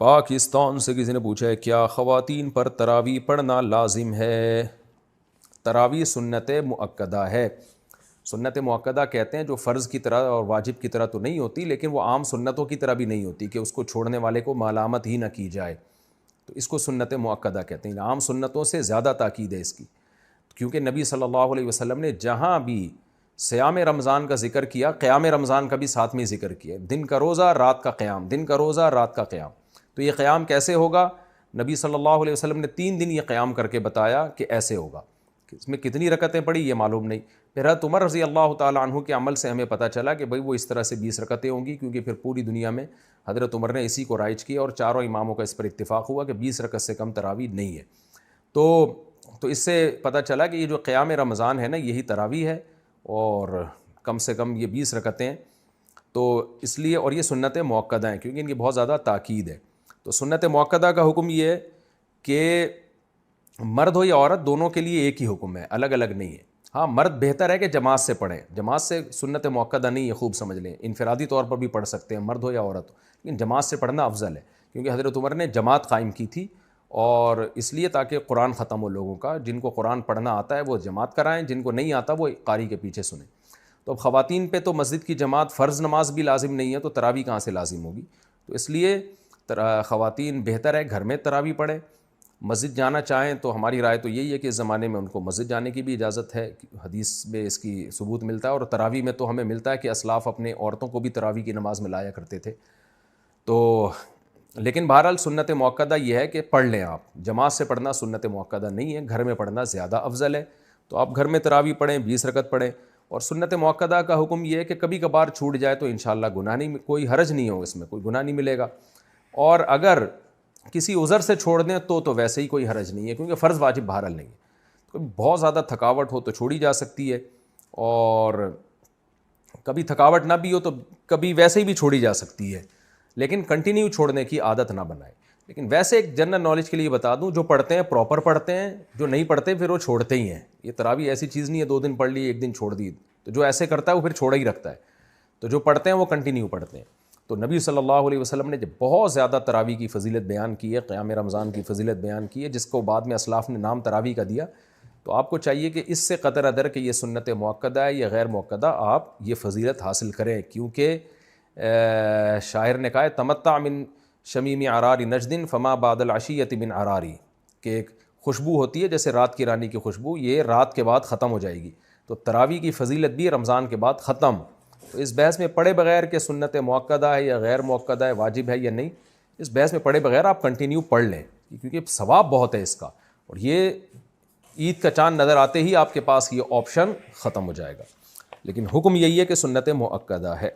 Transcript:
پاکستان سے کسی نے پوچھا ہے کیا خواتین پر تراویح پڑھنا لازم ہے؟ تراویح سنت مؤکدہ ہے. سنت مؤکدہ کہتے ہیں جو فرض کی طرح اور واجب کی طرح تو نہیں ہوتی، لیکن وہ عام سنتوں کی طرح بھی نہیں ہوتی کہ اس کو چھوڑنے والے کو ملامت ہی نہ کی جائے، تو اس کو سنت مؤکدہ کہتے ہیں. عام سنتوں سے زیادہ تاکید ہے اس کی، کیونکہ نبی صلی اللہ علیہ وسلم نے جہاں بھی صیام رمضان کا ذکر کیا، قیام رمضان کا بھی ساتھ میں ذکر کیا. دن کا روزہ رات کا قیام، دن کا روزہ رات کا قیام. تو یہ قیام کیسے ہوگا؟ نبی صلی اللہ علیہ وسلم نے 3 دن یہ قیام کر کے بتایا کہ ایسے ہوگا. اس میں کتنی رکعتیں پڑھی یہ معلوم نہیں. پھر حضرت عمر رضی اللہ تعالیٰ عنہ کے عمل سے ہمیں پتہ چلا کہ بھئی وہ اس طرح سے 20 رکعتیں ہوں گی، کیونکہ پھر پوری دنیا میں حضرت عمر نے اسی کو رائج کیا اور چاروں اماموں کا اس پر اتفاق ہوا کہ 20 رکعت سے کم تراویح نہیں ہے. تو اس سے پتہ چلا کہ یہ جو قیام رمضان ہے نا، یہی تراویح ہے، اور کم سے کم یہ 20 رکعتیں ہیں. تو اس لیے، اور یہ سنت مؤکدہ ہیں کیونکہ ان کی بہت زیادہ تاکید ہے. تو سنت مؤکدہ کا حکم یہ ہے کہ مرد ہو یا عورت دونوں کے لیے ایک ہی حکم ہے، الگ الگ نہیں ہے. ہاں، مرد بہتر ہے کہ جماعت سے پڑھیں، جماعت سے سنت مؤکدہ نہیں ہے، خوب سمجھ لیں. انفرادی طور پر بھی پڑھ سکتے ہیں، مرد ہو یا عورت ہو، لیکن جماعت سے پڑھنا افضل ہے، کیونکہ حضرت عمر نے جماعت قائم کی تھی، اور اس لیے تاکہ قرآن ختم ہو لوگوں کا. جن کو قرآن پڑھنا آتا ہے وہ جماعت کرائیں، جن کو نہیں آتا وہ قاری کے پیچھے سنیں. تو اب خواتین پہ تو مسجد کی جماعت فرض نماز بھی لازم نہیں ہے، تو تراویح کہاں سے لازم ہوگی؟ تو اس لیے خواتین بہتر ہے گھر میں تراویح پڑھیں. مسجد جانا چاہیں تو ہماری رائے تو یہی ہے کہ اس زمانے میں ان کو مسجد جانے کی بھی اجازت ہے، حدیث میں اس کی ثبوت ملتا ہے. اور تراویح میں تو ہمیں ملتا ہے کہ اسلاف اپنے عورتوں کو بھی تراویح کی نماز میں لایا کرتے تھے. تو لیکن بہرحال سنت مؤکدہ یہ ہے کہ پڑھ لیں آپ. جماعت سے پڑھنا سنت مؤکدہ نہیں ہے، گھر میں پڑھنا زیادہ افضل ہے. تو آپ گھر میں تراویح پڑھیں، 20 رکعت پڑھیں. اور سنت مؤکدہ کا حکم یہ ہے کہ کبھی کبھار چھوٹ جائے تو انشاءاللہ گناہ نہیں، کوئی حرج نہیں ہو، اس میں کوئی گناہ نہیں ملے گا. اور اگر کسی عذر سے چھوڑ دیں تو ویسے ہی کوئی حرج نہیں ہے، کیونکہ فرض واجب بہرحال نہیں ہے. تو بہت زیادہ تھکاوٹ ہو تو چھوڑی جا سکتی ہے، اور کبھی تھکاوٹ نہ بھی ہو تو کبھی ویسے ہی بھی چھوڑی جا سکتی ہے، لیکن کنٹینیو چھوڑنے کی عادت نہ بنائیں. لیکن ویسے ایک جنرل نالج کے لیے بتا دوں، جو پڑھتے ہیں پراپر پڑھتے ہیں، جو نہیں پڑھتے پھر وہ چھوڑتے ہی ہیں. یہ تراویح ایسی چیز نہیں ہے 2 دن پڑھ لی 1 دن چھوڑ دی. تو جو ایسے کرتا ہے وہ پھر چھوڑا ہی رکھتا ہے. تو جو پڑھتے ہیں وہ کنٹینیو پڑھتے ہیں. تو نبی صلی اللہ علیہ وسلم نے جب بہت زیادہ تراویح کی فضیلت بیان کی ہے، قیام رمضان کی فضیلت بیان کی ہے، جس کو بعد میں اسلاف نے نام تراویح کا دیا، تو آپ کو چاہیے کہ اس سے قطر ادر کہ یہ سنت مؤکدہ ہے یا غیر مؤکدہ، آپ یہ فضیلت حاصل کریں. کیونکہ شاعر نے کہا ہے تمتع من شمیم عرار نجد فما بعد العشیۃ من عراری، کہ ایک خوشبو ہوتی ہے جیسے رات کی رانی کی خوشبو، یہ رات کے بعد ختم ہو جائے گی. تو تراویح کی فضیلت بھی رمضان کے بعد ختم. تو اس بحث میں پڑھے بغیر کہ سنت مؤکدہ ہے یا غیر مؤکدہ ہے، واجب ہے یا نہیں، اس بحث میں پڑھے بغیر آپ کنٹینیو پڑھ لیں، کیونکہ ثواب بہت ہے اس کا. اور یہ عید کا چاند نظر آتے ہی آپ کے پاس یہ آپشن ختم ہو جائے گا. لیکن حکم یہی ہے کہ سنت مؤکدہ ہے.